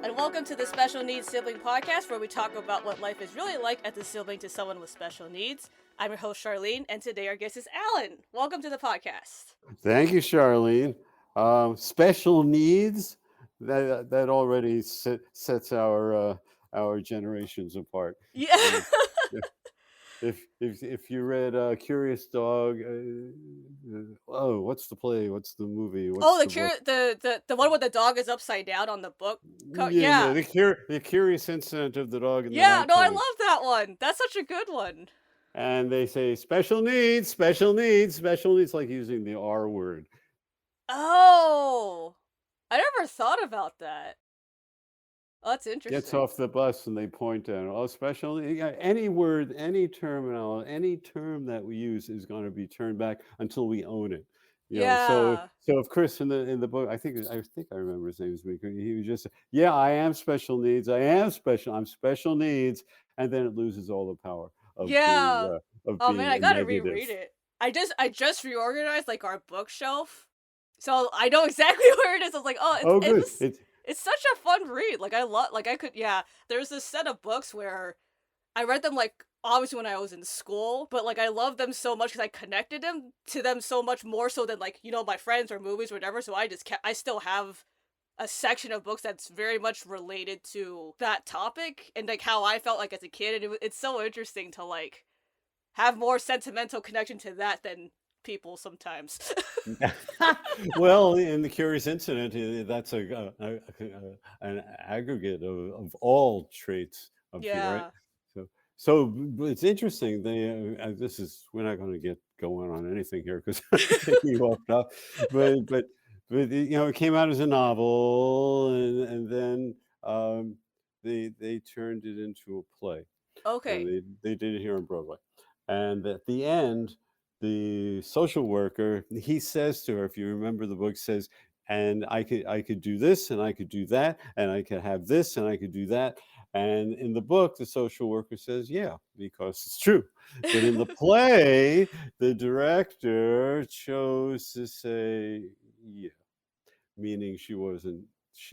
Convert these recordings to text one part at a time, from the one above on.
and welcome to the Special Needs Sibling Podcast, where we talk about what life is really like as a sibling to someone with special needs. I'm your host, Charlene, and today our guest is Allan. Welcome to the podcast. Thank you, Charlene. Special needs that already sets our generations apart. Yeah. Uh, if you read Curious Dog, what's the play? What's the movie? Oh, What's the book? the one where the dog is upside down on the book. Yeah, Yeah. the curious incident of the dog in the Yeah, no, I nighttime. love that one. That's such a good one. And they say special needs, special needs, special needs, like using the R word. Oh, I never thought about that. Oh, that's Gets interesting. off the bus and they point down. Oh, special. Any word, any terminology, any term that we use is going to be turned back until we own it. Yeah. So if Chris in the book, I think I remember his name is Mika. He was just, yeah, I am special needs. I am special. I'm special needs, and then it loses all the power Yeah. of Oh man, being I a gotta negative. reread it. I just reorganized like our bookshelf, so I know exactly where it is. I was like, oh, Oh, it good. was it's such a fun read. Like I could There's this set of books where I read them like obviously when I was in school, but like I loved them so much because I connected them to them so much more so than like my friends or movies or whatever. So I still have a section of books that's very much related to that topic and like how I felt like as a kid, and it's so interesting to like have more sentimental connection to that than people sometimes. Well, in the curious incident, that's an aggregate of all traits of you, right? Yeah. So, so it's interesting. This is we're not going to get going on anything here because I'm taking you off top, but it came out as a novel, and then they turned it into a play, and Okay. they did it here on Broadway, and at the end the social worker, he says to her, if you remember the book, says, and I could do this and I could do that and I could have this and I could do that. And in the book the social worker says, yeah, because it's true. But in the play the director chose to say, yeah, meaning she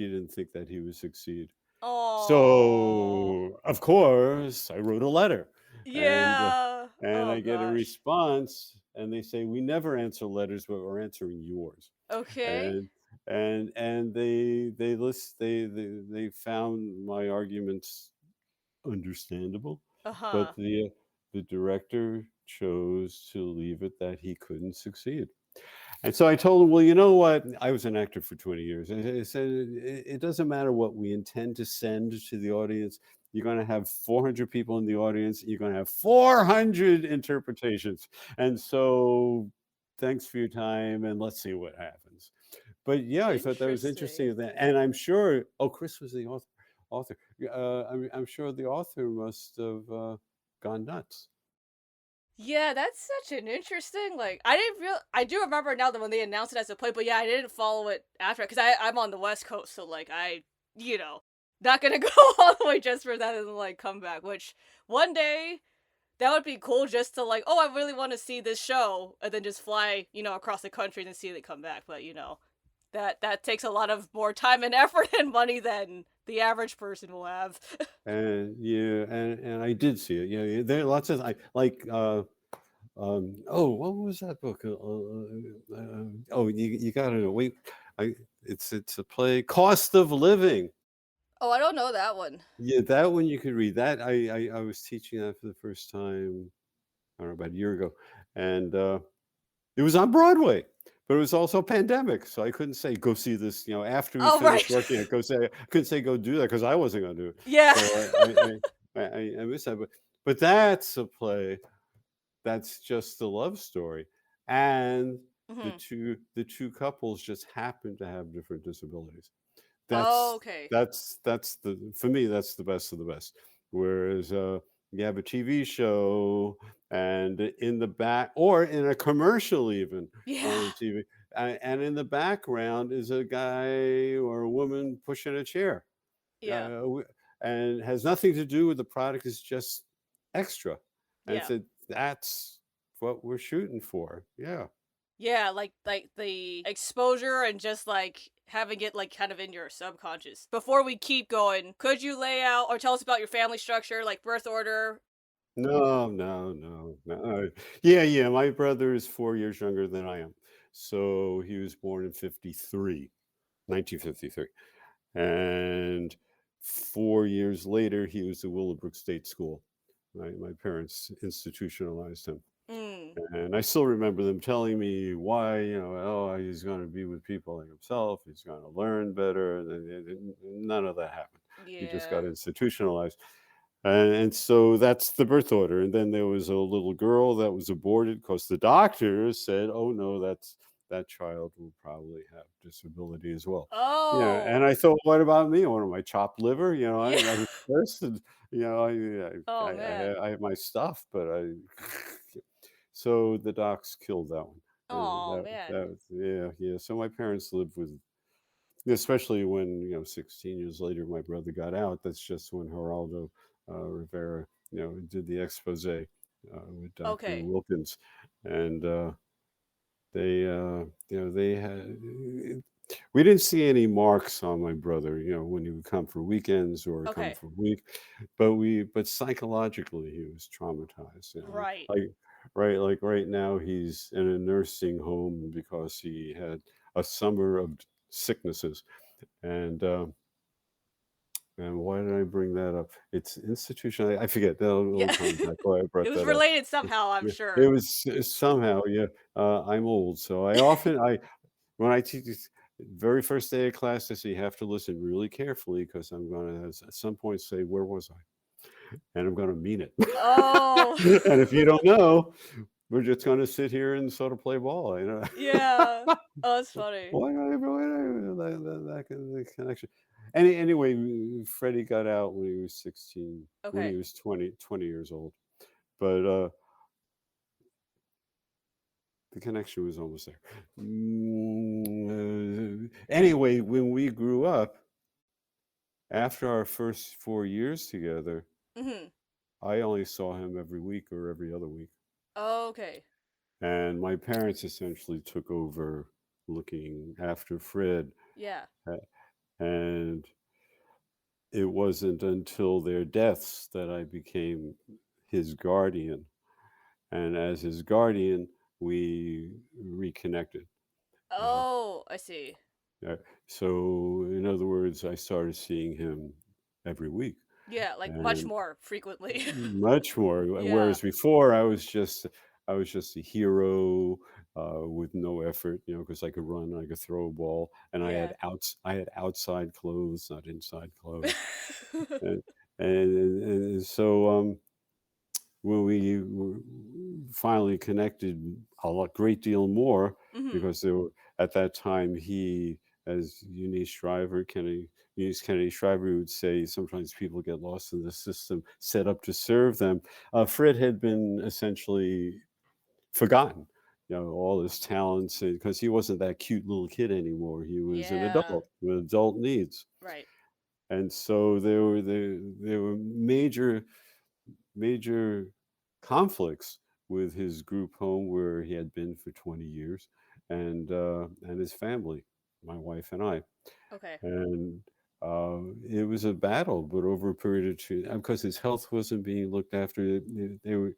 didn't think that he would succeed. Oh. So of course I wrote a letter, and Yeah. and Oh I get a gosh. response, and they say, we never answer letters, but we're answering yours. Okay. And they found my arguments understandable, but Uh-huh. the director chose to leave it that he couldn't succeed. And so I told him, well, you know what? I was an actor for 20 years. I said, it doesn't matter what we intend to send to the audience. You're going to have 400 people in the audience. You're going to have 400 interpretations. And so thanks for your time, and let's see what happens. But yeah, I thought that was Interesting. interesting. And I'm sure, oh, Chris was the author. I'm sure the author must have gone nuts. Yeah, that's such an interesting, like, I do remember now that when they announced it as a play, but yeah, I didn't follow it after, because I'm on the West Coast, so, like, you know, not gonna go all the way just for that and, like, come back, which, one day, that would be cool just to, like, oh, I really want to see this show, and then just fly, across the country and see it come back, but, that takes a lot of more time and effort and money than the average person will have. And yeah, and I did see it. Yeah, yeah, there are lots of I like. Oh, what was that book? Oh, you got to wait. I it's a play, Cost of Living. Oh, I don't know that one. Yeah, that one you could read. That I was teaching that for the first time, I don't know, about a year ago, and it was on Broadway, but it was also pandemic, so I couldn't say go see this. After we Oh, finished right. working, I couldn't say go do that because I wasn't going to do it. Yeah. So I missed that. But that's a play that's just a love story, and Mhm. the two couples just happen to have different disabilities. Oh, That's okay. that's the for me that's the best of the best. Whereas you have a TV show, and in the back or in a commercial even Yeah. on TV, and in the background is a guy or a woman pushing a chair, Yeah. uh, and has nothing to do with the product. It's just extra, and Yeah. so that's what we're shooting for. Yeah. Yeah, like the exposure and just like having it like kind of in your subconscious. Before we keep going, could you lay out or tell us about your family structure, like birth order? No, no, no, no. Yeah, yeah. My brother is 4 years younger than I am, so he was born in 53, 1953, and 4 years later, he was at Willowbrook State School. My parents institutionalized him. Mm, And I still remember them telling me why, oh, he's going to be with people like himself. He's going to learn better. And none of that happened. He just yeah. got institutionalized. And so that's the birth order. And then there was a little girl that was aborted because the doctors said, oh, no, that child will probably have disability as well. Yeah. And Oh, I thought, what about me? What am I, chopped liver? yeah. I was first. And, Oh man. I have my stuff, but I so the docs killed that one. And Oh man. that was, yeah, yeah. So my parents lived with, especially when, 16 years later, my brother got out. That's just when Geraldo Rivera, did the expose with Dr. Okay. Wilkins. And they, they had, we didn't see any marks on my brother, when he would come for weekends or come Okay. for a week, but psychologically he was traumatized, Right. like like right now he's in a nursing home because he had a summer of sicknesses. And uh, and why did I bring that up? It's institutional. I forget. That'll Yeah. come back why I It brought was that up. related somehow, I'm Yeah, it sure. was somehow. Yeah, I'm old, so I when I teach very first day of class, I say you have to listen really carefully because I'm going to at some point say, "Where was I?" And I'm going to mean it. Oh. And if you don't know, we're just going to sit here and sort of play ball. Yeah. Oh, that's funny. That connection. Anyway, Freddie got out when he was 16, when he Okay. was 20 years old. But the connection was almost there. Anyway, when we grew up, after our first 4 years together, Mhm. I only saw him every week or every other week. Okay. And my parents essentially took over looking after Fred. Yeah. uh, And it wasn't until their deaths that I became his guardian. And as his guardian, we reconnected. Uh, Oh, I see. uh, so, in other words, I started seeing him every week. Yeah, like much And more frequently. much more. Yeah. Whereas before, I was just a hero with no effort, because I could run, I could throw a ball, and Yeah. I had outside clothes, not inside clothes, and and so when we finally connected great deal more, Mhm. because there were at that time as Eunice Kennedy Shriver would say, sometimes people get lost in the system set up to serve them. Fred had been essentially forgotten. All his talents, because he wasn't that cute little kid anymore. He was an Yeah. adult with adult needs, Right. and so there were major conflicts with his group home where he had been for 20 years, and his family, my wife and I. Okay. And it was a battle, but over a period of two, because his health wasn't being looked after. They were,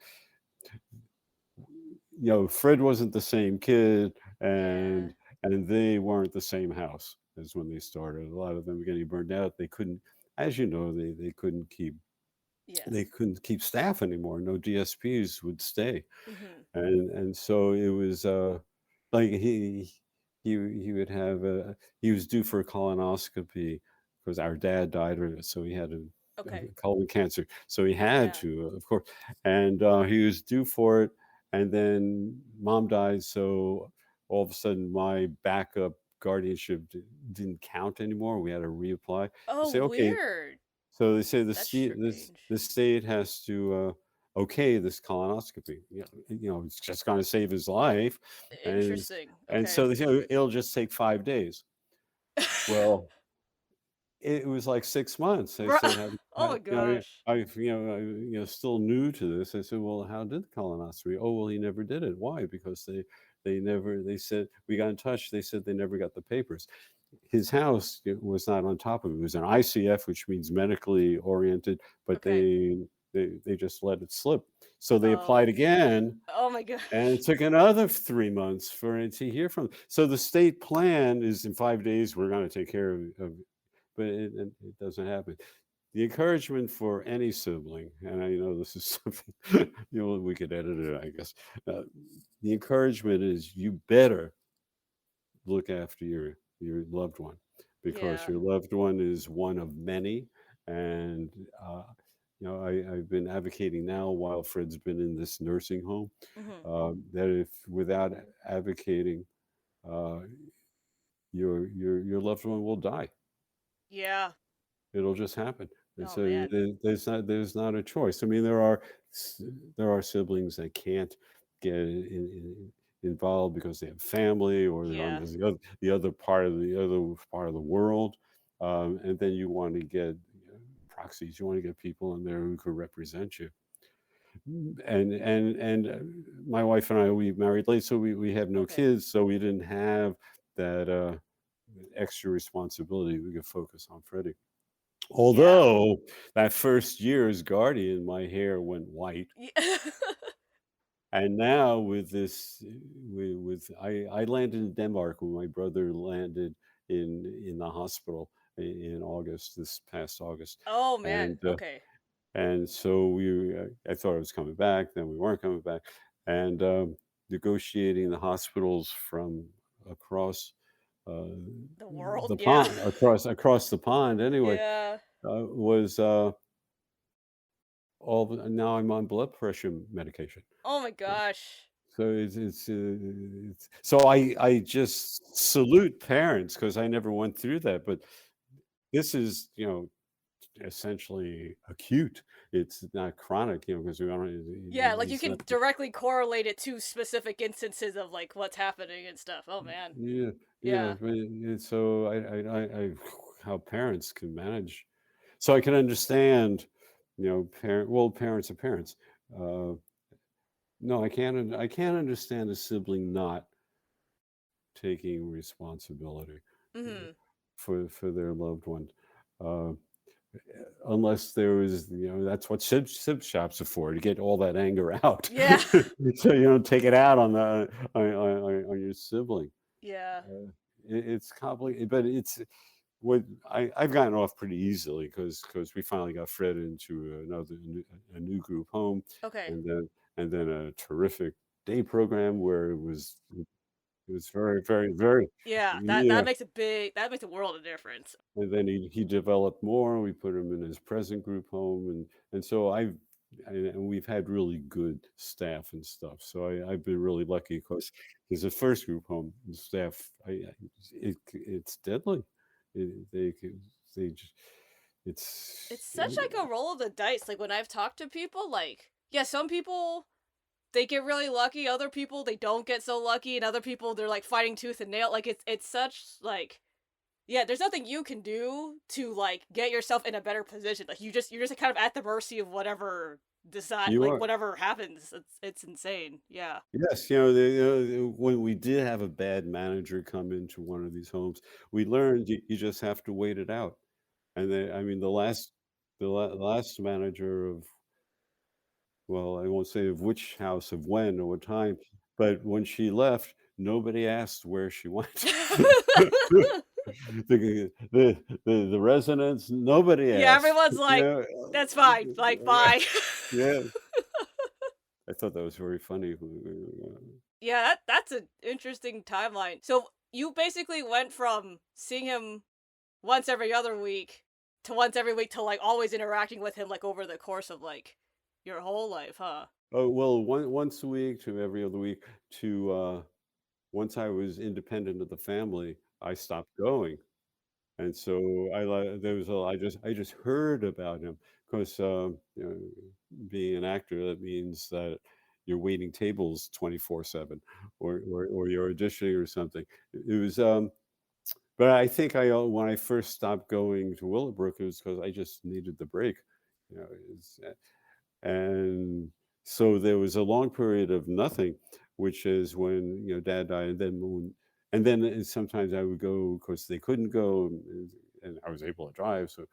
Fred wasn't the same kid, Yeah. and they weren't the same house as when they started. A lot of them were getting burned out. They couldn't, as you know, they couldn't keep Yeah. staff anymore. No DSPs would stay, Mhm. and so it was like he would have he was due for a colonoscopy because our dad died of it, so he had Okay. a colon cancer, so he had Yeah. to, of course, and he was due for it, and then mom died, so all of a sudden my backup guardianship didn't count anymore. We had to reapply. They Oh, say, okay, weird. so they say That's the strange. state has to okay this colonoscopy. It's just going to save his life, and Interesting. and Okay. so they say it'll just take 5 days. Well, it was like 6 months. They Ri said, Oh my gosh. still new to this. I said, well, how did the colonoscopy? Oh, well, he never did it. Why? Because they said we got in touch. They said they never got the papers. his house was not on top of it. It was an ICF, which means medically oriented, but Okay. they just let it slip. So they Oh. applied again, Oh my and it gosh. took another 3 months for it to hear from. So the state plan is in 5 days we're going to take care of but it doesn't happen. The encouragement for any sibling, and I know this is something we could edit it, I guess. Uh, the encouragement is you better look after your loved one because Yeah. your loved one is one of many, and I've been advocating now while Fred's been in this nursing home Mhm. that if without advocating, uh, your loved one will die. Yeah. It'll just happen. And Oh so man. there's not a choice. I mean, s- there are siblings that can't get involved because they have family or they're on Yeah. the other part of the world, and then you want to get proxies. You want to get people in there who could represent you. And my wife and I, we married late, so we have no Okay. kids, so we didn't have that extra responsibility. We could focus on Freddie. Yeah. Although that first year as guardian, my hair went white, Yeah. and now with this, with I landed in Denmark when my brother landed in the hospital in August, this past August, Oh man. and Okay. so I thought I was coming back, then we weren't coming back, and negotiating the hospitals from across uh, The world. the Yeah. pond, across the pond anyway, Yeah. was now I'm on blood pressure medication. Oh my gosh. So it's so I just salute parents because I never went through that, but this is, essentially acute. It's not chronic, because we Yeah, don't like you it's not can directly correlate it to specific instances of like what's happening and stuff. Oh man. yeah, Yeah. but so I how parents can manage. So I can understand, parents are parents. Uh, no, I can't understand a sibling not taking responsibility Mhm. for their loved one. Uh, Unless there was, that's what sib shops are for, to get all that anger out. Yeah. So you don't take it out on your sibling. Yeah. Uh, it's complicated, but what I've gotten off pretty easily because we finally got Fred into a new group home, Okay. and then a terrific day program where it was very, very, very, Yeah, that yeah. makes a big that makes a world of difference. And then he developed more. We put him in his present group home, and so and we've had really good staff and stuff. So I've been really lucky because his first group home the staff, it's deadly. They they just It's it's such like a roll of the dice. Like when I've talked to people, like yeah, some people they get really lucky, other people they don't get so lucky, and other people they're like fighting tooth and nail. Like it's such like yeah, there's nothing you can do to like get yourself in a better position. Like you're just kind of at the mercy of whatever decide you like are. whatever happens. It's insane. Yeah. Yes, when we did have a bad manager come into one of these homes, we learned you just have to wait it out. And I mean, the last manager of, well, I won't say of which house, of when or what time, but when she left, nobody asked where she went. The residents, nobody Yeah, asked. everyone's like, that's fine. Like, bye. Yeah, I thought that was very funny. Yeah, that's an interesting timeline. So you basically went from seeing him once every other week to once every week to like always interacting with him like over the course of like your whole life, huh? Oh, well, once a week to every other week to, once I was independent of the family, I stopped going. And so there was I just heard about him because, being an actor, that means that you're waiting tables 24/7 or you're auditioning or something. It was, but I think when I first stopped going to Willowbrook, it was because I just needed the break. You know, it's, and so there was a long period of nothing, which is when, dad died, and then and then sometimes I would go, of course, they couldn't go, and I was able to drive, so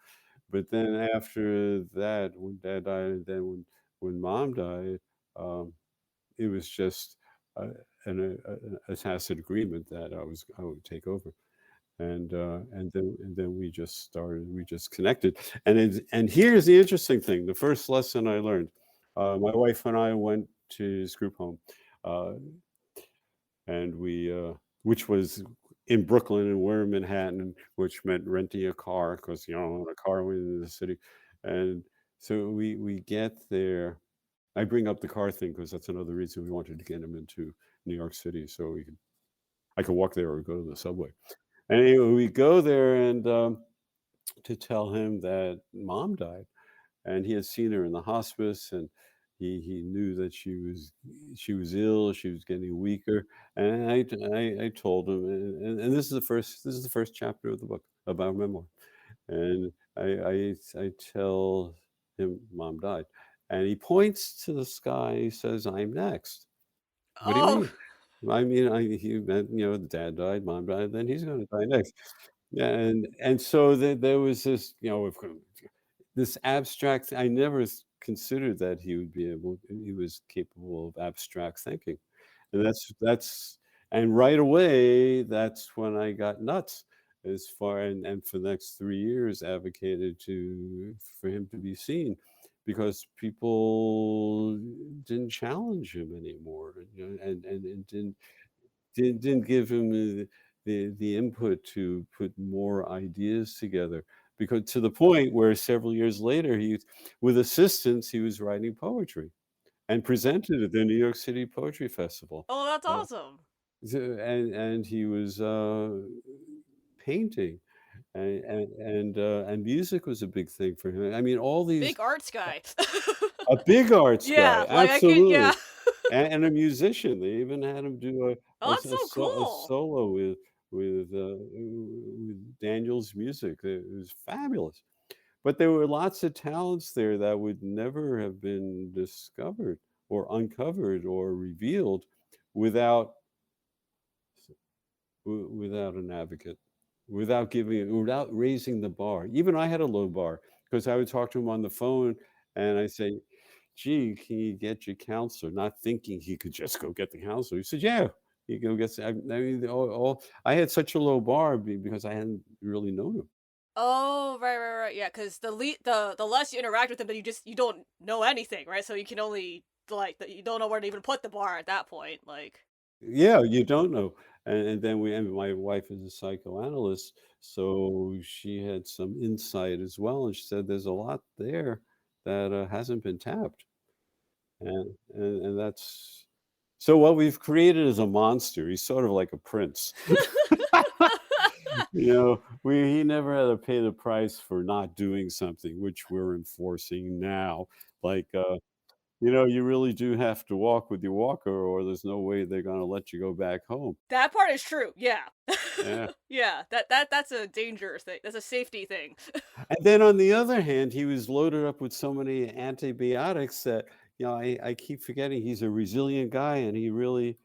but then after that, when dad died, and then when mom died, um, it was just, a tacit agreement that I would take over, and then we just connected, and here's the interesting thing, the first lesson I learned, my wife and I went to his group home, uh, and which was in Brooklyn, and we're in Manhattan, which meant renting a car because you don't own a car in the city, and so we get there. I bring up the car thing because that's another reason we wanted to get him into New York City, so I could walk there or go to the subway. And anyway, we go there and to tell him that mom died, and he had seen her in the hospice, and he knew that she was ill, she was getting weaker, and I told him, and this is the first chapter of the book about memoir, and I tell him mom died, and he points to the sky. He says, "I'm next." What do you Oh, mean? I mean, he meant, dad died, mom died, then he's going to die next. Yeah, and so there was this, this abstract. I never considered that he would be able. He was capable of abstract thinking, and and right away, that's when I got nuts. As far and for the next 3 years, advocated to for him to be seen, because people didn't challenge him anymore, and didn't give him the input to put more ideas together, because to the point where several years later with assistance, he was writing poetry and presented at the New York City Poetry Festival. oh, that's Uh, awesome. and he was painting, and music was a big thing for him. I mean, all these Big arts guy. a big arts guy, Yeah, like I could, yeah. absolutely, and a musician. They even had him do Oh, that's so a cool. solo with Daniel's music. It was fabulous. But there were lots of talents there that would never have been discovered or uncovered or revealed without without an advocate, without raising the bar. Even I had a low bar because I would talk to him on the phone and I say, "Gee, can you get your counselor?" Not thinking he could just go get the counselor. He said, "Yeah, you go get." I mean, I had such a low bar because I hadn't really known him. Oh, right, yeah. Because the less you interact with him, then you don't know anything, right? So you can only, like, you don't know where to even put the bar at that point, like. Yeah, you don't know. And my wife is a psychoanalyst, so she had some insight as well, and she said there's a lot there that hasn't been tapped. And that's so what we've created is a monster. He's sort of like a prince. He never had to pay the price for not doing something, which we're enforcing now. Like, you really do have to walk with your walker, or there's no way they're going to let you go back home. That part is true, yeah. Yeah. Yeah, that's a danger thing, that's a safety thing. And then on the other hand, he was loaded up with so many antibiotics that, I keep forgetting he's a resilient guy, and he really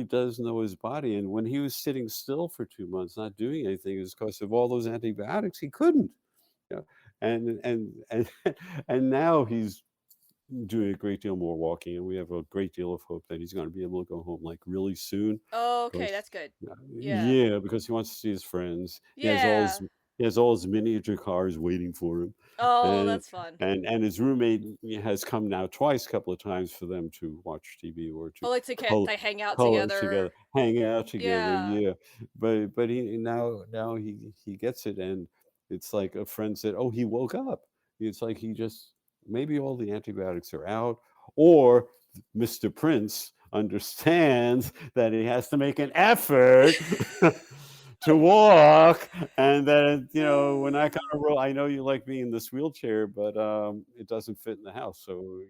does know his body. And when he was sitting still for 2 months, not doing anything, is because of all those antibiotics. He couldn't. Yeah. And and now he's doing a great deal more walking, and we have a great deal of hope that he's going to be able to go home like really soon. Okay, Because that's good. Yeah. yeah, because he wants to see his friends. Yeah. He has all his miniature cars waiting for him, Oh, and that's fun. his roommate has come now twice, couple of times for them to watch TV or to Oh, like, to get color they hang out color together, together. hang out together. Yeah. Yeah, but he now he gets it, and it's like a friend said, "Oh, he woke up." It's like he just maybe all the antibiotics are out, or Mr. Prince understands that he has to make an effort to walk, and that we're not going to roll. I know you like being in this wheelchair, but it doesn't fit in the house. So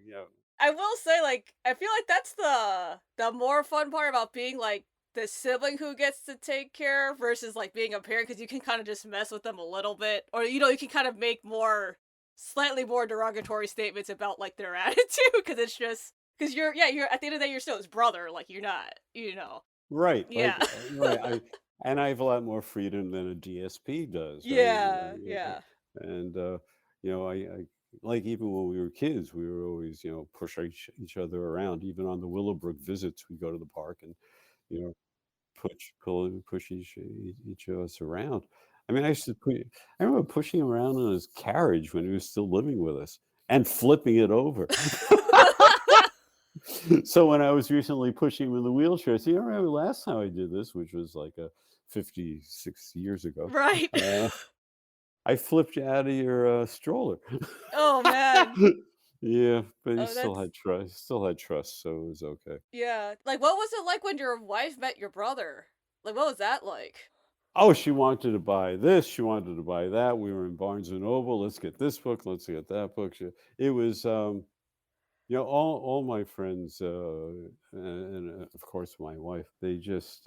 I will say, like, I feel like that's the more fun part about being, like, the sibling who gets to take care versus, like, being a parent, because you can kinda just mess with them a little bit, or, you can kind of make slightly more derogatory statements about, like, their attitude, because it's just because you're at the end of the day, you're still his brother, like, you're not. Right, Yeah. right, and I have a lot more freedom than a DSP does, right? Yeah, yeah. And, I like, even when we were kids, we were always, push each other around. Even on the Willowbrook visits, we go to the park and, you know, push each of us around. I mean, I remember pushing him around in his carriage when he was still living with us and flipping it over. So when I was recently pushing him in the wheelchair, see, I remember last time I did this, which was like 56 years ago. Right. Uh, I flipped you out of your stroller. Oh, man. Yeah, but he Oh, still that's had trust. Still had trust, so it was okay. yeah. Like, what was it like when your wife met your brother? Like, what was that like? Oh, she wanted to buy this. She wanted to buy that. We were in Barnes and Noble. Let's get this book. Let's get that book. It was, all my friends, and of course my wife. They just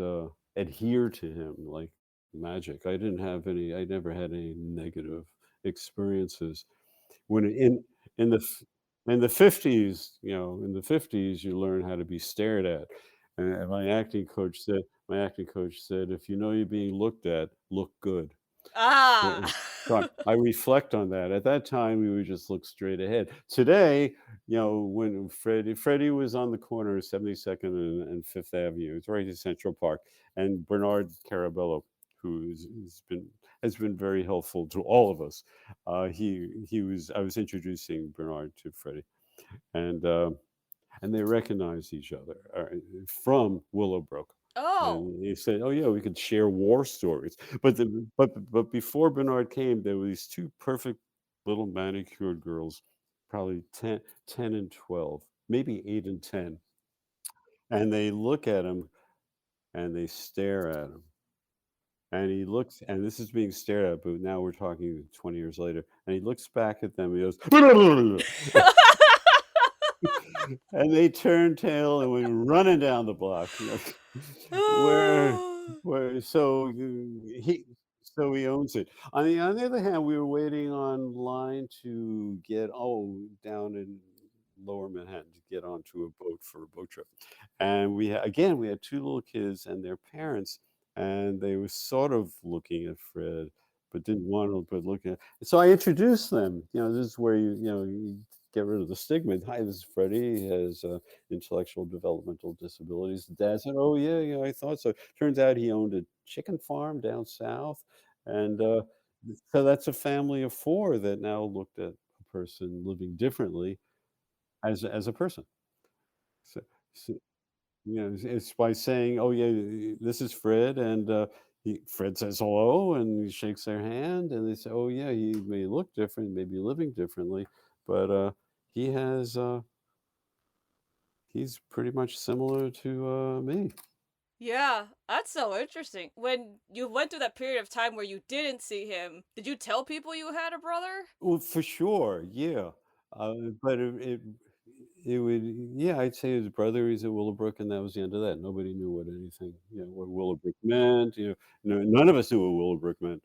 adhere to him like magic. I never had any negative experiences. When in the f in the 50s, in the 50s, you learn how to be stared at, and my acting coach said, "If you know you're being looked at, look good." Ah. So I reflect on that. At that time, we would just look straight ahead. Today, when Freddie was on the corner of 72nd and Fifth Avenue, it's right in Central Park, and Bernard Carabello, has been very helpful to all of us. He was I was introducing Bernard to Freddie, and and they recognized each other from Willowbrook. Oh. And he said, "Oh yeah, we could share war stories." But before Bernard came, there were these two perfect little manicured girls, probably 10 and 12, maybe 8 and 10, and they look at him and they stare at him. And he looks, and this is being stared at, but now we're talking 20 years later, and he looks back at them. And he goes, and they turned tail and went running down the block. Where Oh. where he owns it. On the other hand, we were waiting online to get down in Lower Manhattan to get onto a boat for a boat trip. And we had two little kids and their parents, and they were sort of looking at Fred, but didn't want to, but looking at. So I introduced them. This is where you get rid of the stigma. Hi, this is Freddie. He has intellectual developmental disabilities. The dad said, "Oh yeah, yeah, I thought so." Turns out he owned a chicken farm down south, and so that's a family of four that now looked at a person living differently as a person. So, so it's by saying, "Oh yeah, this is Fred," and Fred says hello, and he shakes their hand, and they say, "Oh yeah, he may look different, may be living differently, but he has." He's pretty much similar to, me. Yeah, that's so interesting. When you went through that period of time where you didn't see him, did you tell people you had a brother? Well, for sure, yeah. But it would yeah, I'd say his brother is at Willowbrook, and that was the end of that. Nobody knew what Willowbrook meant, none of us knew what Willowbrook meant.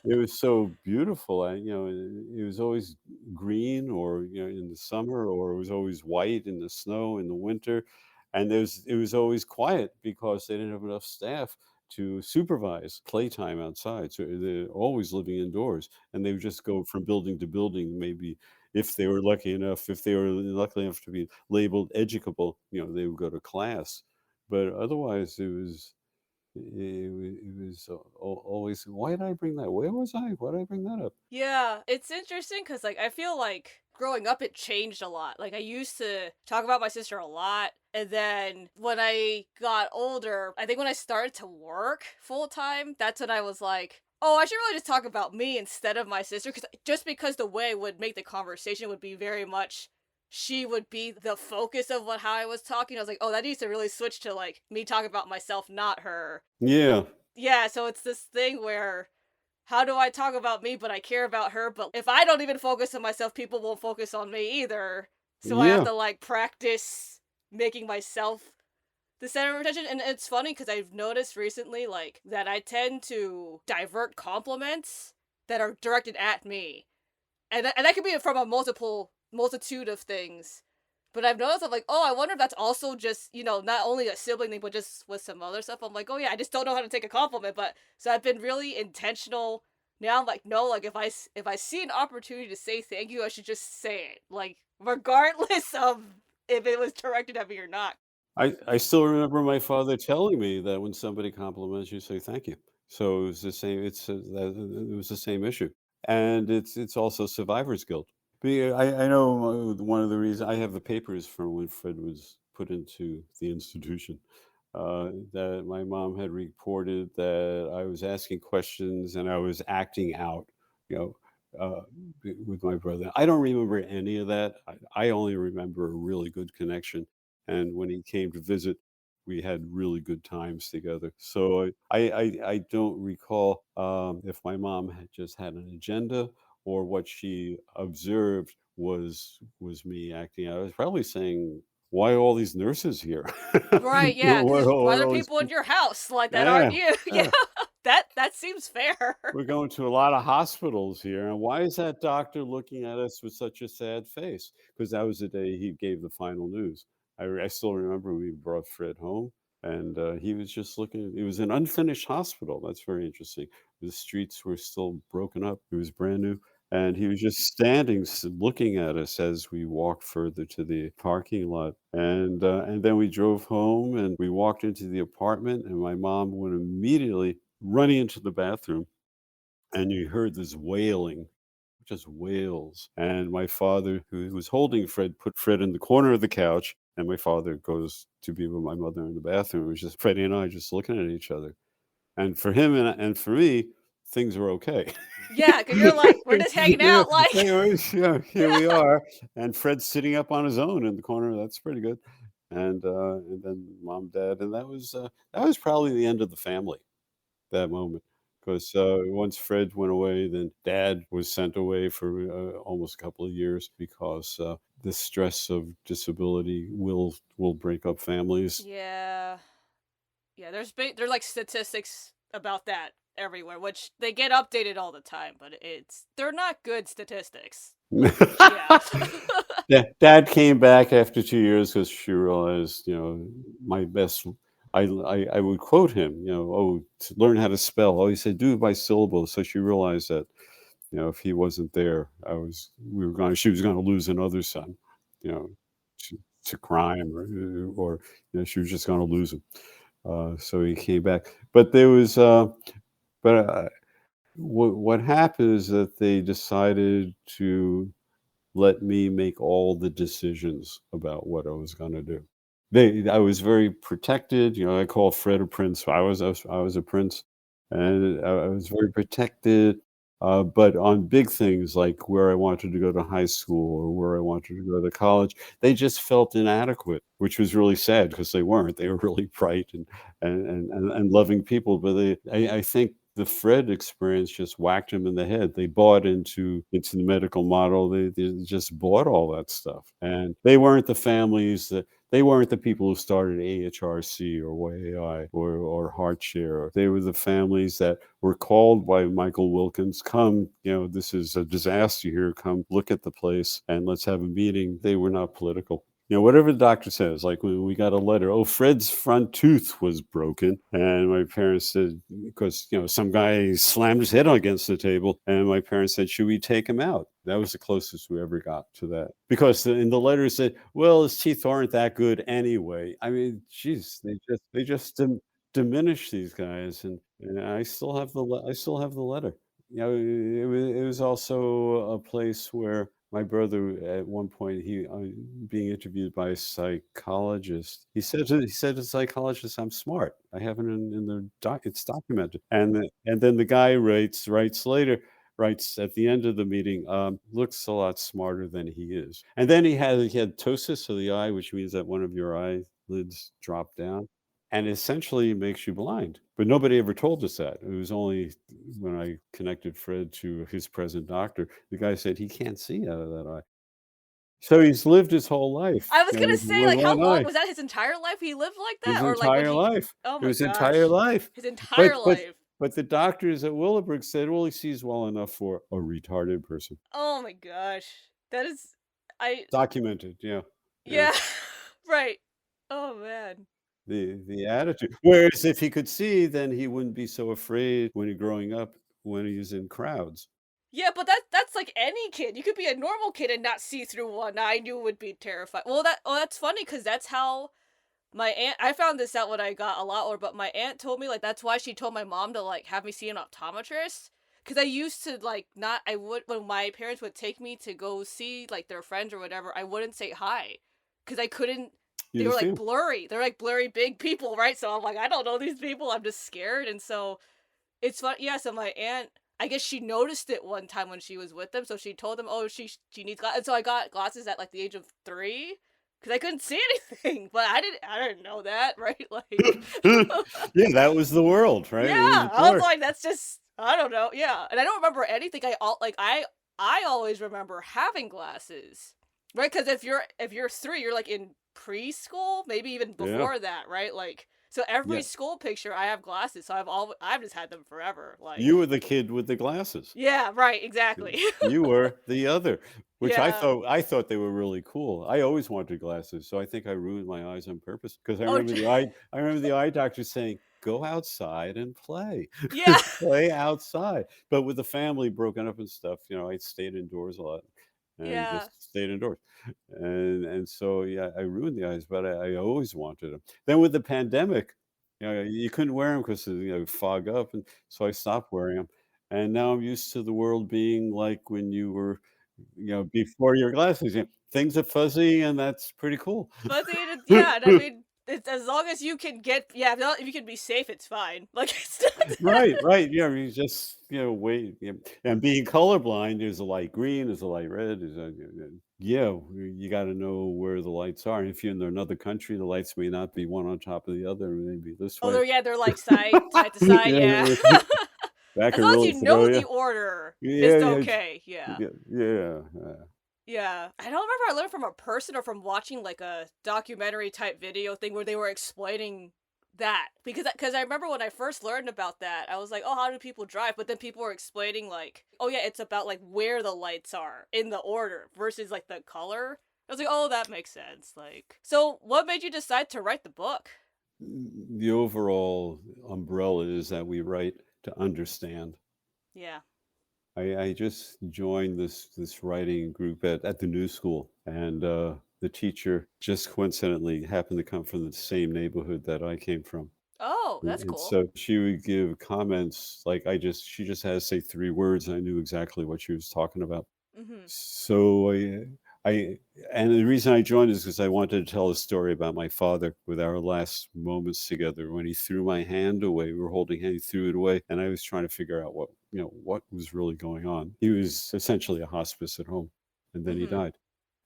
It was so beautiful. It was always green, or in the summer, or it was always white in the snow in the winter, and it was always quiet because they didn't have enough staff to supervise playtime outside. So they're always living indoors, and they would just go from building to building. Maybe if they were lucky enough to be labeled educable, they would go to class. But otherwise, it was always, why did I bring that? Where was I? Why did I bring that up? Yeah, it's interesting because, like, I feel like growing up, it changed a lot. Like, I used to talk about my sister a lot. And then when I got older, I think when I started to work full time, that's when I was like, oh, I should really just talk about me instead of my sister. Just because the way it would make the conversation would be very much she would be the focus of how I was talking. I was like, oh, that needs to really switch to like me talking about myself, not her. Yeah, Yeah, so it's this thing where how do I talk about me, but I care about her? But if I don't even focus on myself, people won't focus on me either. So I have yeah, to like practice making myself the center of attention. And it's funny because I've noticed recently, like, that I tend to divert compliments that are directed at me. And that could be from a multitude of things. But I've noticed I'm like, "Oh, I wonder if that's also just, not only a sibling thing, but just with some other stuff." I'm like, "Oh, yeah, I just don't know how to take a compliment." But so I've been really intentional. Now I'm like, "No, like, if I see an opportunity to say thank you, I should just say it, like, regardless of if it was directed at me or not." I still remember my father telling me that when somebody compliments you, say thank you. So it was the same. It was the same issue, and it's also survivor's guilt. But yeah, I know one of the reasons I have the papers from when Fred was put into the institution. That my mom had reported that I was asking questions and I was acting out, you know, with my brother. I don't remember any of that. I only remember a really good connection, and when he came to visit, we had really good times together. So I don't recall if my mom had just had an agenda or what she observed was me acting out. I was probably saying, "Why are all these nurses here? Right, yeah, What, because there's what are other all these people in people?" your house, like, that aren't Yeah, you. Yeah, yeah. that seems fair. We're going to a lot of hospitals here, and why is that doctor looking at us with such a sad face? Because that was the day he gave the final news. I still remember we brought Fred home, and he was just looking. It was an unfinished hospital. That's very interesting. The streets were still broken up. It was brand new, and he was just standing, looking at us as we walked further to the parking lot. And then we drove home, and we walked into the apartment, and my mom went immediately running into the bathroom, and you heard this wailing, just wails. And my father, who was holding Fred, put Fred in the corner of the couch, and my father goes to be with my mother in the bathroom. It was just Freddie and I just looking at each other. And for him and for me, things were okay. Yeah, because 'cause you're like, "We're just hanging Yeah, out," like yeah, here we are, and Fred's sitting up on his own in the corner. That's pretty good. And then mom, dad, and that was probably the end of the family, that moment, 'cause, once Fred went away, then dad was sent away for, almost a couple of years because, the stress of disability will break up families. Yeah. Yeah, there's, like, statistics about that everywhere, which they get updated all the time, but they're not good statistics. Like, yeah. Dad came back after 2 years because she realized, my best I would quote him, "Oh, to learn how to spell." Oh, he said, "Do it by syllables." So she realized that, if he wasn't there, she was gonna lose another son, you know, to crime, or she was just gonna lose him. So he came back. But there was, but, what happened is that they decided to let me make all the decisions about what I was gonna do. I was very protected, I call Fred a prince. I was a prince, and I was very protected, but on big things like where I wanted to go to high school or where I wanted to go to college, they just felt inadequate, which was really sad because they weren't. They were really bright and loving people, but I think the Fred experience just whacked him in the head. They bought into the medical model. They just bought all that stuff, and they weren't the people who started AHRC or YAI or HeartShare. They were the families that were called by Michael Wilkins, "Come, this is a disaster here. Come look at the place and let's have a meeting." They were not political. Whatever the doctor says, like when we got a letter, "Oh, Fred's front tooth was broken." And my parents said, because, some guy slammed his head against the table. And my parents said, "Should we take him out?" That was the closest we ever got to that. Because in the letter it said, "Well, his teeth aren't that good anyway." I mean, geez, they just diminish these guys. And I still have the letter. It was also a place where my brother, at one point, being interviewed by a psychologist, he said to the psychologist, "I'm smart. I have it in the it's documented." And then the guy writes at the end of the meeting, "Looks a lot smarter than he is." And then he had ptosis of the eye, which means that one of your eyelids dropped down, and essentially makes you blind. But nobody ever told us that. It was only when I connected Fred to his present doctor, the guy said he can't see out of that eye. So he's lived his whole life, I was gonna say, with like, how one long eye, was that his entire life he lived like his that? Or, like, would entire he life. Oh my His entire gosh. life. His entire But but life. but the doctors at Willowbrook said, "Well, he sees well enough for a retarded person." Oh my gosh. That is I Documented, yeah. Yeah. Yeah. Right. Oh, man. The attitude. Whereas if he could see, then he wouldn't be so afraid when he's growing up when he's in crowds. Yeah, but that's like any kid. You could be a normal kid and not see through one. I knew would be terrified. That's funny because that's how my aunt. I found this out when I got a lot older, but my aunt told me like that's why she told my mom to like have me see an optometrist. Because I used to like not. I would when my parents would take me to go see like their friends or whatever. I wouldn't say hi because I couldn't. You They were didn't see like him? blurry. They're like blurry big people, right? So I'm like, I don't know these people. I'm just scared, and so it's fun yeah, so my aunt, I guess she noticed it one time when she was with them, so she told them, "Oh, she needs glasses." And so I got glasses at, like, the age of 3 because I couldn't see anything, but I didn't know that, right? Like Yeah, that was the world, right? Yeah, It was I was dark. like, "That's just" I don't know, yeah, and I don't remember anything, I always remember having glasses, right? Because if you're 3, you're, like, in preschool, maybe even Yeah, before that, right? Like, so every yeah. school picture, I have glasses, so I've just had them forever, like You were the kid with the glasses. Yeah, right, exactly. You were the other, which Yeah. I thought they were really cool. I always wanted glasses, so I think I ruined my eyes on purpose because Oh, I remember the eye doctor saying, "Go outside and play. yeah, Play outside." But with the family broken up and stuff, I stayed indoors a lot and yeah. just stayed indoors. And so, yeah, I ruined the eyes, but I always wanted them. Then with the pandemic, you couldn't wear them because fog up, and so I stopped wearing them. And now I'm used to the world being like when you were, before your glasses. Things are fuzzy, and that's pretty cool. But yeah, and I mean, it's as long as you can get yeah, if you can be safe, it's fine. Like, it's Right, right. Yeah, you just, wait. Yeah. And being colorblind, there's a light green, there's a light red, yeah, you got to know where the lights are. And if you're in another country, the lights may not be one on top of the other, maybe this Oh, way. yeah, they're like side to side, yeah. Yeah, that As could long as really you know throw the you. order, Yeah, it's yeah, okay, yeah. yeah, yeah. Yeah. I don't remember I learned from a person or from watching, like, a documentary type video thing where they were explaining that, because I remember when I first learned about that, I was like, "Oh, how do people drive?" But then people were explaining, like, "Oh, yeah, it's about, like, where the lights are in the order versus, like, the color." I was like, "Oh, that makes sense," like so what made you decide to write the book? The overall umbrella is that we write to understand. Yeah. I just joined this writing group at the new school, and the teacher just coincidentally happened to come from the same neighborhood that I came from. Oh, that's And cool. so she would give comments like she just had to say 3 words, and I knew exactly what she was talking about. Mhm. So I and the reason I joined is because I wanted to tell a story about my father with our last moments together. When he threw my hand away, we were holding hands, he threw it away, and I was trying to figure out what was really going on. He was essentially a hospice at home, and then he Mhm. died.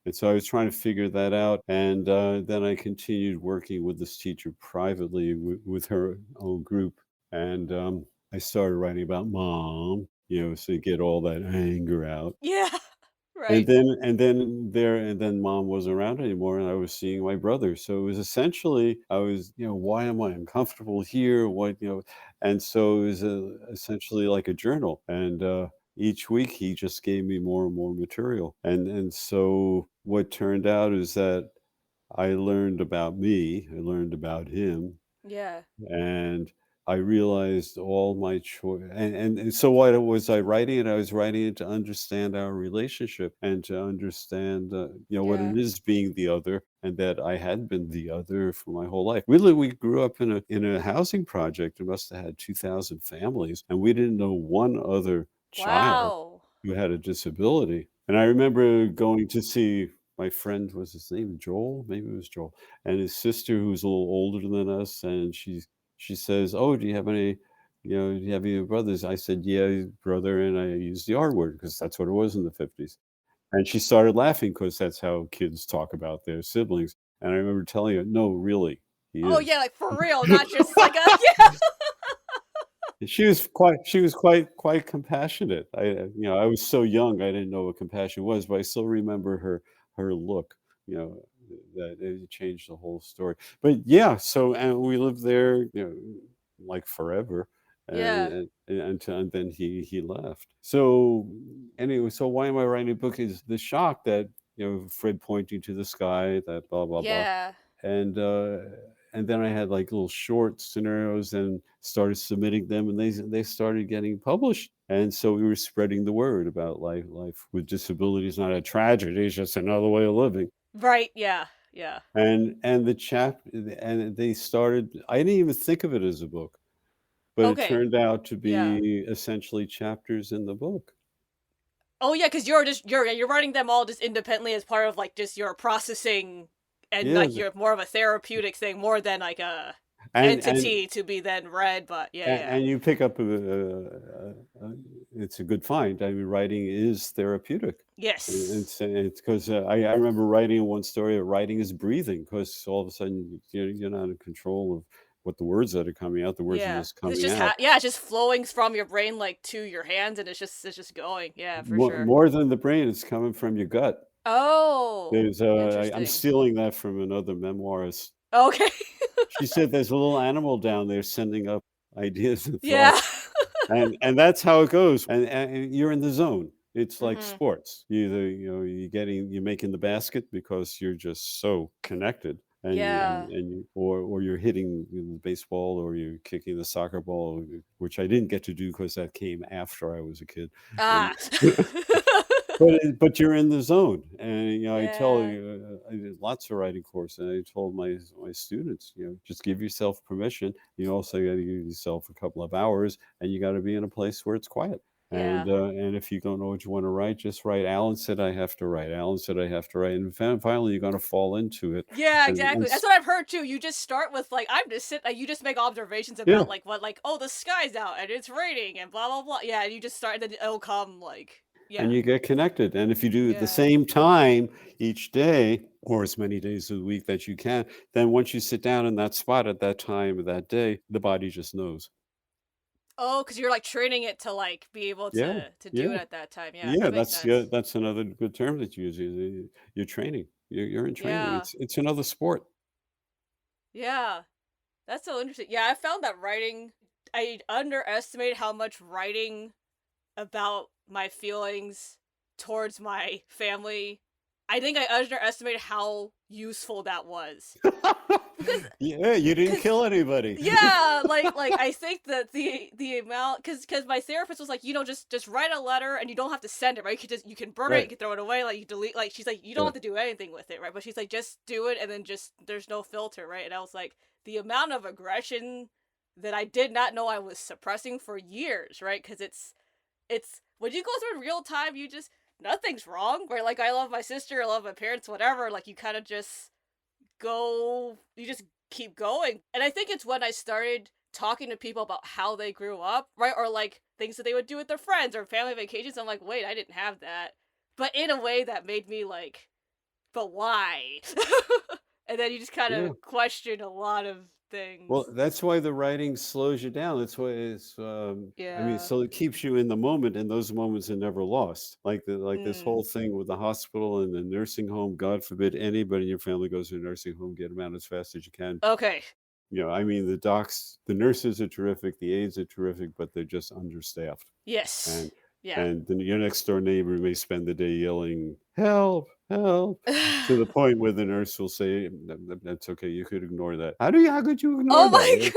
And so I was trying to figure that out, and then I continued working with this teacher privately with her own group, and I started writing about mom, so you get all that anger out. Yeah. And Right. then mom wasn't around anymore, and I was seeing my brother. So it was essentially I was, why am I uncomfortable here? And so it was essentially like a journal. And each week he just gave me more and more material. And so what turned out is that I learned about me, I learned about him, Yeah. and I realized all my choice. And so what was I writing it? I was writing it to understand our relationship and to understand, what Yeah. it is being the other, and that I had been the other for my whole life. We grew up in a housing project. It must have had 2,000 families, and we didn't know one other child Wow. who had a disability. And I remember going to see my friend, was his name Joel? Maybe it was Joel, and his sister who was a little older than us, and she says, "Oh, do you have any brothers?" I said, "Yeah, brother," and I used the R word because that's what it was in the 50s. And she started laughing because that's how kids talk about their siblings. And I remember telling her, "No, really, he Oh, is." yeah, like, for real, not just like a yeah. And she was quite compassionate. I was so young, I didn't know what compassion was, but I still remember her look, you know, that it changed the whole story. But yeah, so and we lived there, like forever, Yeah. and then he left. So anyway, so why am I writing a book? Is the shock that Fred pointing to the sky, that blah blah blah, Yeah. and uh, and then I had like little short scenarios and started submitting them, and they started getting published. And so we were spreading the word about life with disability is not a tragedy; it's just another way of living. Right, yeah, yeah. And the chap and they started. I didn't even think of it as a book, but it Okay. turned out to Yeah. be essentially chapters in the book. Oh, yeah, because you're writing them all just independently as part of, like, just your processing and, Yeah, like, you're more of a therapeutic thing more than, like, a and entity to be then read, but yeah, yeah. and you pick up it's a good find. I mean, writing is therapeutic. Yes. It's because I remember writing in one story. Writing is breathing because all of a sudden you're not in control of what the words that are coming out. The words are Yeah, just 'cause it's coming just out. yeah, it's just flowing from your brain, like, to your hands, and it's just going. Yeah, for sure. More than the brain, it's coming from your gut. Oh, There's I'm interesting. stealing that from another memoirist. Okay. She said there's a little animal down there sending up ideas and Yeah. thoughts. And that's how it goes, and you're in the zone. It's like Mhm. sports. You either, you're making the basket because you're just so connected, Yeah. or you're hitting the baseball, or you're kicking the soccer ball, which I didn't get to do because that came after I was a kid, and Ah. but you're in the zone, and I tell Yeah. you, I did lots of writing course, and I told my students, just give yourself permission. You also got to give yourself a couple of hours, and you got to be in a place where it's quiet. Yeah. And if you don't know what you want to write, just write. Alan said I have to write. Alan said I have to write, and finally you're going to fall into it. Yeah, And exactly. That's what I've heard too. You just start with like I'm just sit like you just make observations yeah, about like what like oh the sky's out and it's raining and blah blah blah. Yeah, and you just start and then it'll come like and yeah. you get connected. And if you do it the Yeah. same time each day, or as many days of the week that you can, then once you sit down in that spot at that time of that day, the body just knows. Oh, because you're like training it to like be able Yeah, to do yeah, it at that time. Yeah, yeah. that makes sense. That's another good term that you use. You're training. You're in training. Yeah. It's another sport. Yeah. That's so interesting. Yeah, I found that writing I underestimate how much writing about my feelings towards my family. I think I underestimated how useful that was. Because Yeah, you didn't cuz kill anybody. yeah, like I think that the amount cuz my therapist was like, just write a letter and you don't have to send it, right? You can burn it, you Right, can throw it away, like you delete like she's like you don't have right. to do anything with it, right? But she's like just do it and then just there's no filter, right? And I was like the amount of aggression that I did not know I was suppressing for years, right? Cuz it's when you go through real time, you just nothing's wrong. Where like I love my sister, I love my parents, whatever. Like you kind of just you just keep going. And I think it's when I started talking to people about how they grew up, right? Or like things that they would do with their friends or family vacations. I'm like, wait, I didn't have that. But in a way that made me like, but why? And then you just kind Yeah. of question a lot of Well, things. that's why the writing slows you down. That's why I mean, Yeah. so it keeps you in the moment, and those moments are never lost. Like this Mm. whole thing with the hospital and the nursing home. God forbid anybody in your family goes to a nursing home. Get them out as fast as you can. Okay. I mean, the nurses are terrific, the aides are terrific, but they're just understaffed. Yes. And Yeah. and then your next door neighbor may spend the day yelling, "Help, help," to the point where the nurse will say, That's okay, you could ignore that." How could you ignore Oh that? my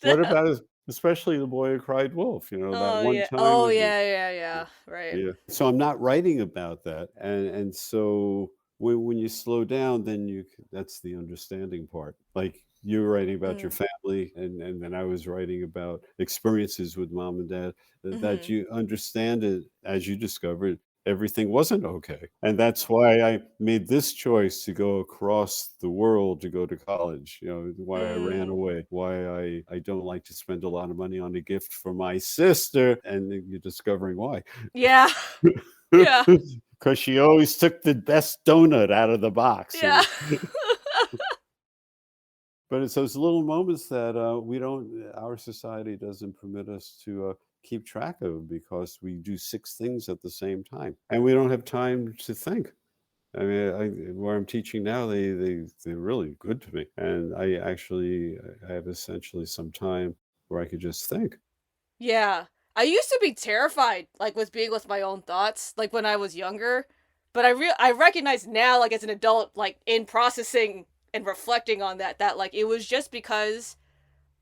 What gosh. about especially the boy who cried wolf, that Oh one yeah. time Oh with the yeah, yeah, yeah. Right. yeah. So I'm not writing about that, and so when you slow down, then that's the understanding part. Like you were writing about your Mm. family, and then I was writing about experiences with mom and dad. That Mhm. you understand it as you discovered everything wasn't okay, and that's why I made this choice to go across the world to go to college. Why I ran Mm. away, why I don't like to spend a lot of money on a gift for my sister, and then you're discovering why. Yeah. Yeah. Because she always took the best donut out of the box. Yeah. But it's those little moments that our society doesn't permit us to keep track of because we do six things at the same time. And we don't have time to think. I mean, where I'm teaching now, they're really good to me. And I have essentially some time where I could just think. Yeah. I used to be terrified, like, with being with my own thoughts, like, when I was younger, But I recognize now, like as an adult, like in processing and reflecting on that like it was just because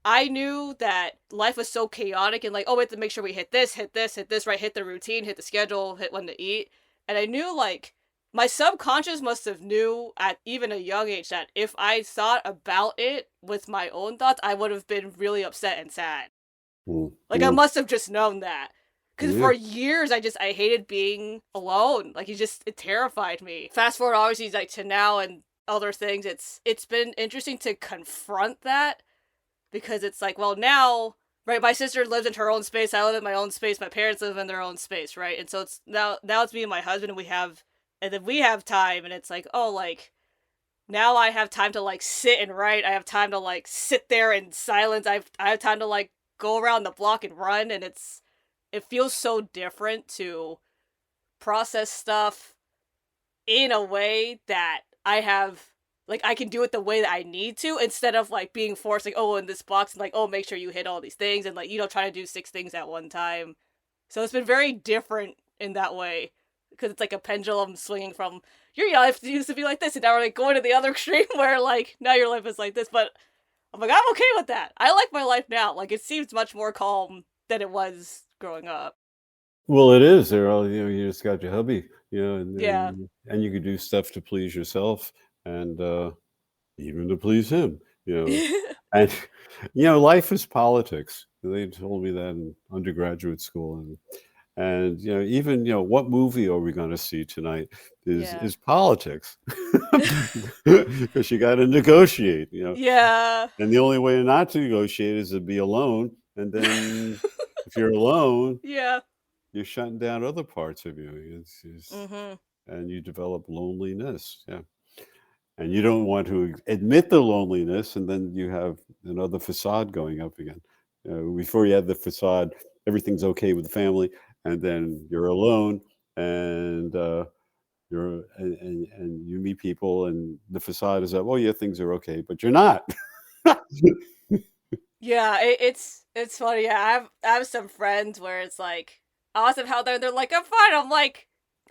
I knew that life was so chaotic and like, oh, we have to make sure we hit this, right? Hit the routine, hit the schedule, hit when to eat. And I knew like my subconscious must have knew at even a young age that if I thought about it with my own thoughts, I would have been really upset and sad. Like I Yeah. must have just known that. Cause Yeah. for years I hated being alone. Like it terrified me. Fast forward obviously like to now and other things, it's been interesting to confront that because it's like, well, now, right, my sister lives in her own space, I live in my own space, my parents live in their own space, right? And so it's now it's me and my husband and then we have time and it's like, oh, like now I have time to like sit and write. I have time to like sit there in silence. I have time to like go around the block and run and it feels so different to process stuff in a way that I have like I can do it the way that I need to instead of like being forced like, oh, in this box and like, oh, make sure you hit all these things and like try to do 6 things at one time. So it's been very different in that way because it's like a pendulum swinging from your life used to be like this and now we're like going to the other extreme where like now your life is like this. But I'm like, I'm okay with that. I like my life now. Like it seems much more calm than it was growing up. Well, it is. They're all, you just got your hubby, Yeah. and you could do stuff to please yourself and even to please him, you know. And life is politics. They told me that in undergraduate school, and even what movie are we going to see tonight is Yeah. is politics because you got to negotiate, Yeah. and the only way not to negotiate is to be alone, and then if you're alone, Yeah. you're shutting down other parts of you. Mhm. And you develop loneliness. Yeah. And you don't want to admit the loneliness, and then you have another facade going up again. Before you have the facade, everything's okay with the family, and then you're alone, and and you meet people, and the facade is that, oh yeah, things are okay, but you're not. Yeah, it's funny. Yeah, I have some friends where it's like awesome how they're like, I'm fine. I'm like,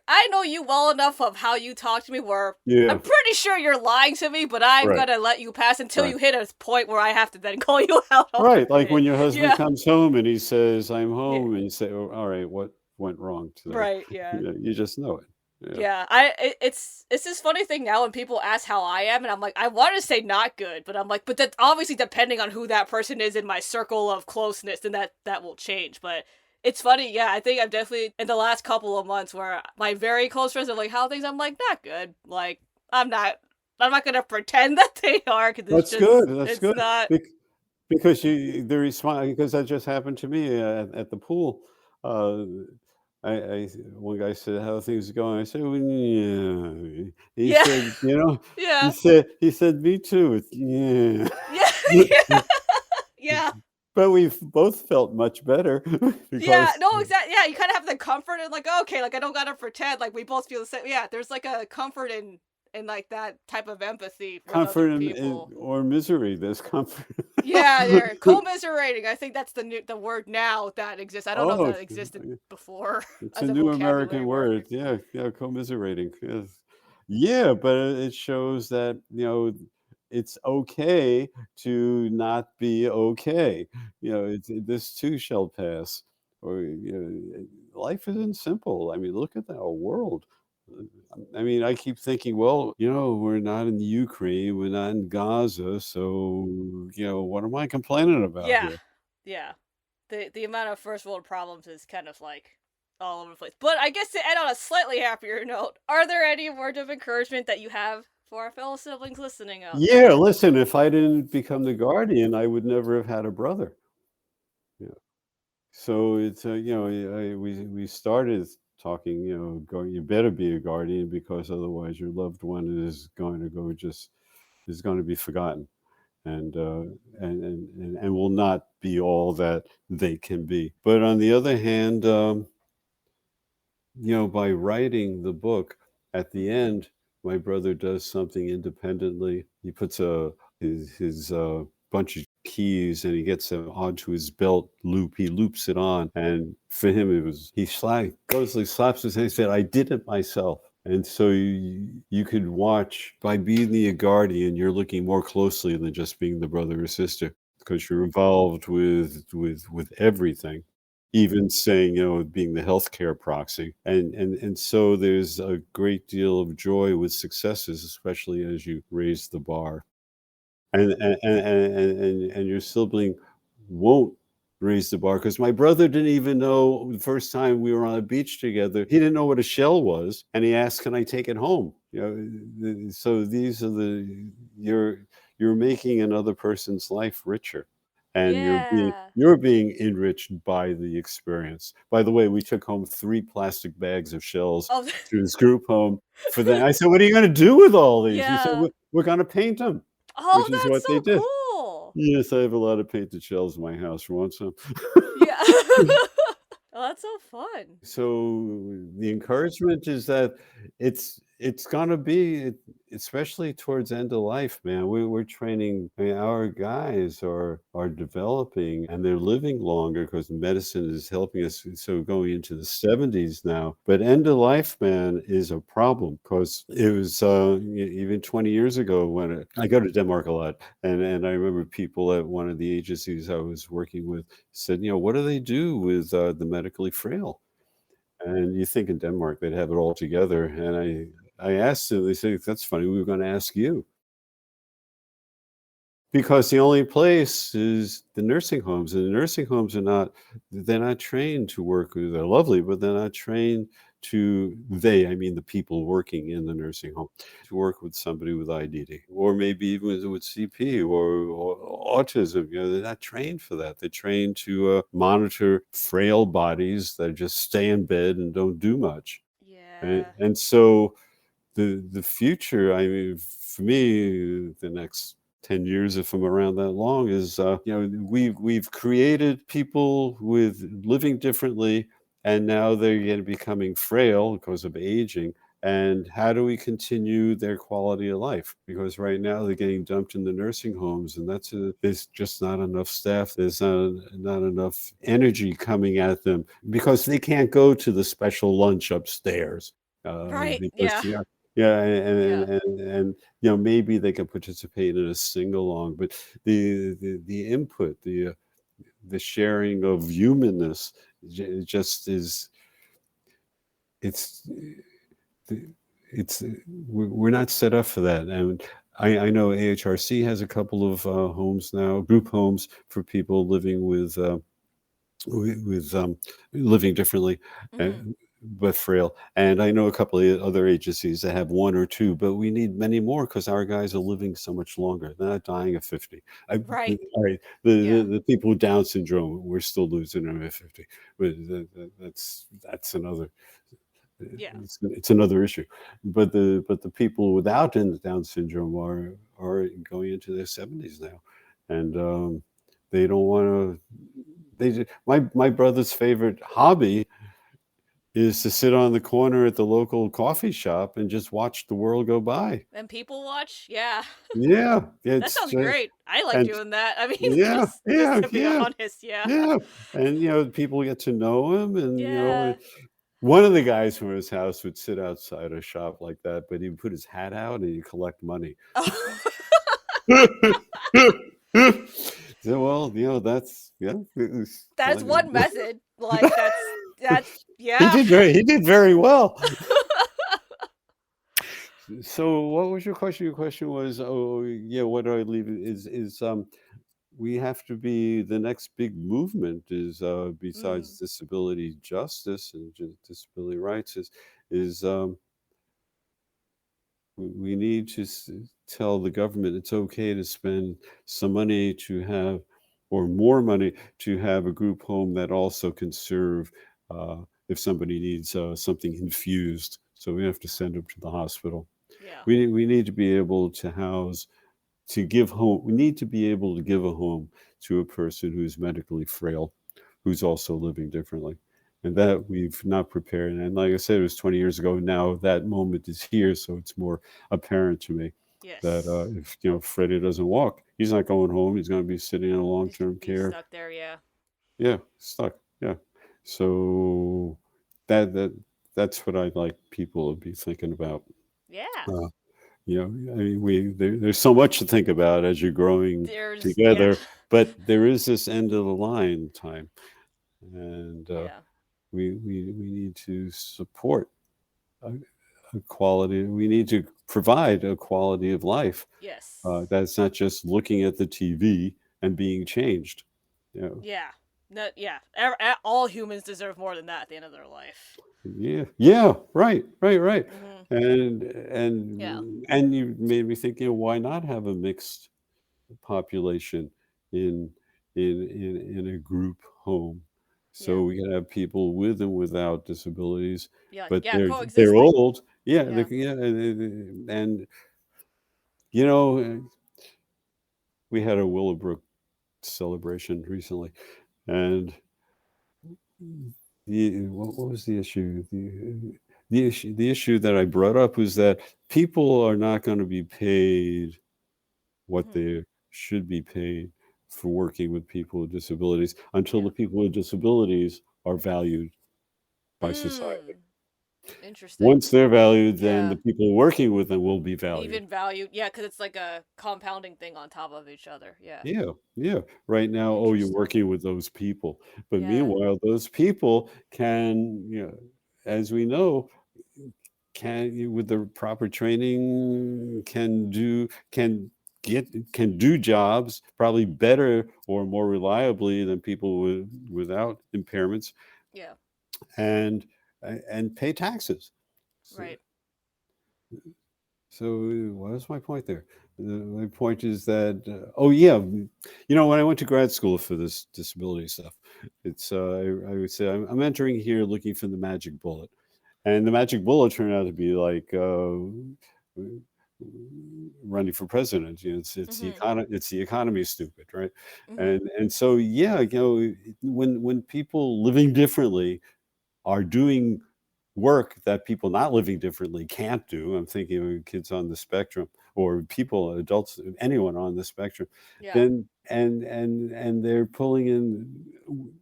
I know you well enough of how you talk to me where I'm Yeah. pretty sure you're lying to me, but I'm Right. gonna let you pass until Right. you hit a point where I have to then call you out on Right. Like it. when your husband Yeah. comes home and he says, "I'm Yeah. home," and you say, "Oh, all right, what went wrong today?" Right, yeah. You just know it. Yeah. Yeah, it's this funny thing now when people ask how I am, and I'm like, I want to say not good, but I'm like, but that's obviously depending on who that person is in my circle of closeness, then that will change. But it's funny, yeah. I think I'm definitely in the last couple of months where my very close friends are like, how are things? I'm like, not good. Like, I'm not gonna pretend that they are because That's good. That's it's good. not. Because the response, because that just happened to me at the pool. Uh, I one guy said, "How are things going?" I said, "Well, yeah." He Yeah, said, he yeah, said, "Me too." It's yeah. yeah, yeah, yeah. But we've both felt much better Yeah, because no, exactly. Yeah, you kind of have the comfort and like, okay, like I don't gotta pretend. Like we both feel the same. Yeah, there's like a comfort in like that type of empathy with other comfort people. or misery. There's comfort. Yeah, they're commiserating. I think that's the word now that exists. I don't know if Oh, that existed before it's a as a new American vocabulary word word. before. Yeah, yeah, commiserating. Yes. Yeah, but it shows that, it's okay to not be okay. This too shall pass. Or, life isn't simple. I mean, look at our world. I mean, I keep thinking, well, we're not in the Ukraine, we're not in Gaza, so, what am I complaining about Yeah, here? yeah. The amount of first world problems is kind of like all over the place. But I guess to end on a slightly happier note, are there any words of encouragement that you have for our fellow siblings listening out Yeah, there? listen, if I didn't become the guardian, I would never have had a brother. Yeah. So it's we started talking. You better be a guardian because otherwise your loved one is going to go just is going to be forgotten and and will not be all that they can be. But on the other hand, by writing the book, at the Mhm. end, my brother does something independently. He puts his bunch of keys and he gets them onto his belt loop. He loops it on, and for him, it was he slaps his hand. He said, "I did it myself." And so you could watch by being the guardian, you're looking more closely than just being the brother or sister because you're involved with everything, even saying, being the healthcare proxy. And so there's a great deal of joy with successes, especially as you raise the bar. And your sibling won't raise the bar because my brother didn't even know the first time we were on a beach together, he didn't know what a shell was, and he asked, "Can I take it home?" So these are you're making another person's life richer, and Yeah. you're being enriched by the experience. By the way, we took home 3 plastic bags of shells Oh, to this group home for them. I said, "What are you gonna do with all these?" He said, yeah. "We're gonna paint them." Oh, Which is that's what they so did. cool. Yes, I have a lot of painted shells in my house. You want some? Yeah. Oh, that's so fun. So the encouragement is that it's gonna be, especially towards end of life, man. We're training. I mean, our guys are developing and they're living longer because medicine is helping us. So going into the 70s now, but end of life, man, is a problem because it was even 20 years ago when I go to Denmark a lot, and I remember people at one of the agencies I was working with said, what do they do with the medically frail? And you think in Denmark they'd have it all together, and I asked them, they say, "That's funny, we were gonna ask you." Because the only place is the nursing homes, and the nursing homes are not they're not trained to work with they're lovely, but they're not trained I mean the people working in the nursing home, to work with somebody with IDD, or maybe even with CP or autism, they're not trained for that. They're trained to, monitor frail bodies that just stay in bed and don't do much. And Yeah. and so the future, I mean, for me, the next 10 years, if I'm around that long, is we've created people with living differently, and now they're getting becoming frail because of aging. And how do we continue their quality of life? Because right now they're getting dumped in the nursing homes, and there's just not enough staff. There's not enough energy coming at them because they can't go to the special lunch upstairs, Right. because Yeah. yeah, Yeah. and maybe they can participate in a sing along, but the input, the sharing of humanness, just is it's the- it's we're not set up for that. And I know AHRC has a couple of homes now, group homes for people living with living differently, uh, Mhm. but frail. And I know a couple of other agencies that have one or two, but we need many more because our guys are living so much longer. They're not dying at 50. Right. All right, Yeah. the people with Down syndrome, we're still losing them at 50. But that's another. Yeah. It's another issue, but the people without Down syndrome are going into their 70s now, and they don't want to. My brother's favorite hobby is to sit on the corner at the local coffee shop and just watch the world go by. And people watch? Yeah. Yeah, That it's sounds just great. I like and doing that. I mean, yeah, just yeah, to be yeah, honest, yeah. yeah, and people get to know him, and Yeah. one of the guys from his house would sit outside a shop like that, but he'd put his hat out and he'd collect money. Oh. So, well, that's yeah, That's one method. Like, that's yeah. he did very well. So what was your question? Your question was, oh yeah, what do I leave? We have to be the next big movement is Mm. besides disability justice and disability rights is we need to tell the government it's okay to spend some money to have, or more money to have a group home that also can serve uh, if somebody needs something infused. So we have to send them to the hospital. Yeah. We need to be able to house, to give home. We need to be able to give a home to a person who's medically frail, who's also living differently. And that we've not prepared. And like I said, it was 20 years ago. Now that moment is here. So it's more apparent to me that Yes. if, Freddie doesn't walk, he's not going home. He's going to be sitting in a long He's gonna term be care. stuck there, yeah. Yeah, stuck. Yeah. So that that's what I'd like people to be thinking about. Yeah. Uh, I mean, there's so much to think about as you're growing Yeah. together, but there is this end of the line time, and Yeah. we need to support a, a quality. We need to provide a quality of life Yes. that's not just looking at the TV and being changed. Yeah. No, yeah. All humans deserve more than that at the end of their life. Yeah, right. Hmm. And Yeah. you made me think, why not have a mixed population in in a group home, Yeah. so we can have people with and without disabilities, Yeah. but Yeah. they're Coexisting. old. Yeah, Yeah. yeah, and you know, we had a Willowbrook celebration recently, and what was the issue? The issue that I brought up was that people are not going to be paid what Hmm. they should be paid for working with people with disabilities until Yeah. the people with disabilities are valued by society. Mm. Interesting. Once they're valued, then Yeah. the people working with them will be valued. Even valued. Yeah, because it's like a compounding thing on top of each other. Yeah. Yeah. Right now, oh, you're Interesting. working with those people. But Yeah. meanwhile, those people can, as we know, with the proper training, can do jobs probably better or more reliably than people without impairments, Yeah. and pay taxes. So, Right. so what was my point there? My point is that oh yeah, when I went to grad school for this disability stuff, it's I would say I'm entering here looking for the magic bullet, and the magic bullet turned out to be like running for president. Hmm. It's the economy is stupid, right? Hmm. And so yeah, when people living differently are doing work that people not living differently can't do. I'm thinking of kids on the spectrum or people, adults, anyone on the spectrum. Yeah. Then and they're pulling in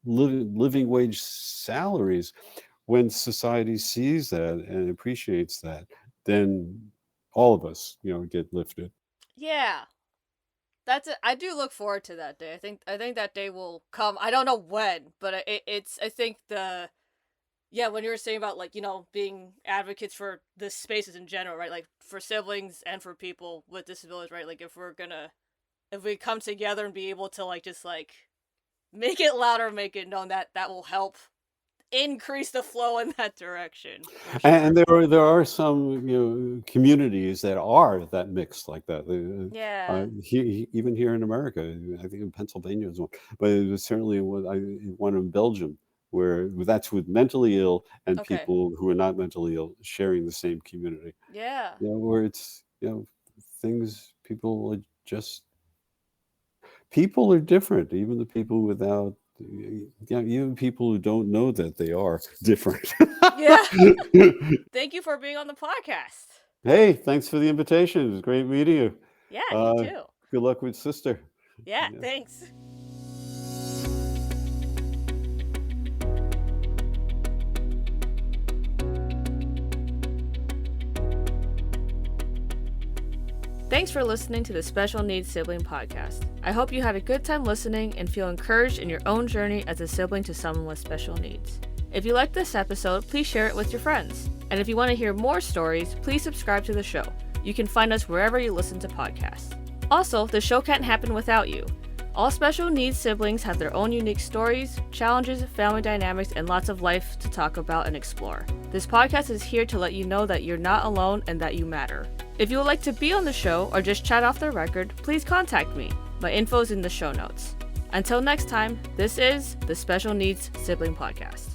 living wage salaries. When society sees that and appreciates that, then all of us, get lifted. Yeah. That's it. I do look forward to that day. I think that day will come. I don't know when, but it's I think the yeah, when you were saying about like, being advocates for the spaces in general, right? Like for siblings and for people with disabilities, right? Like if we come together and be able to like just like make it louder, make it known, that will help increase the flow in that direction for And sure. there are some communities that are that mixed like that. Yeah. Even here in America, I think in Pennsylvania is one, but it was certainly one in Belgium where that's with mentally ill and Okay. people who are not mentally ill sharing the same community. Yeah. Where it's things people are just people are different. Even the people without. Even people who don't know that they are different. Yeah. Thank you for being on the podcast. Hey, thanks for the invitation. It was great meeting you. Yeah, you Uh, too. Good luck with sister. Yeah, Yeah. thanks. Thanks for listening to the Special Needs Sibling Podcast. I hope you had a good time listening and feel encouraged in your own journey as a sibling to someone with special needs. If you liked this episode, please share it with your friends. And if you want to hear more stories, please subscribe to the show. You can find us wherever you listen to podcasts. Also, the show can't happen without you. All special needs siblings have their own unique stories, challenges, family dynamics, and lots of life to talk about and explore. This podcast is here to let you know that you're not alone and that you matter. If you would like to be on the show or just chat off the record, please contact me. My info is in the show notes. Until next time, this is the Special Needs Sibling Podcast.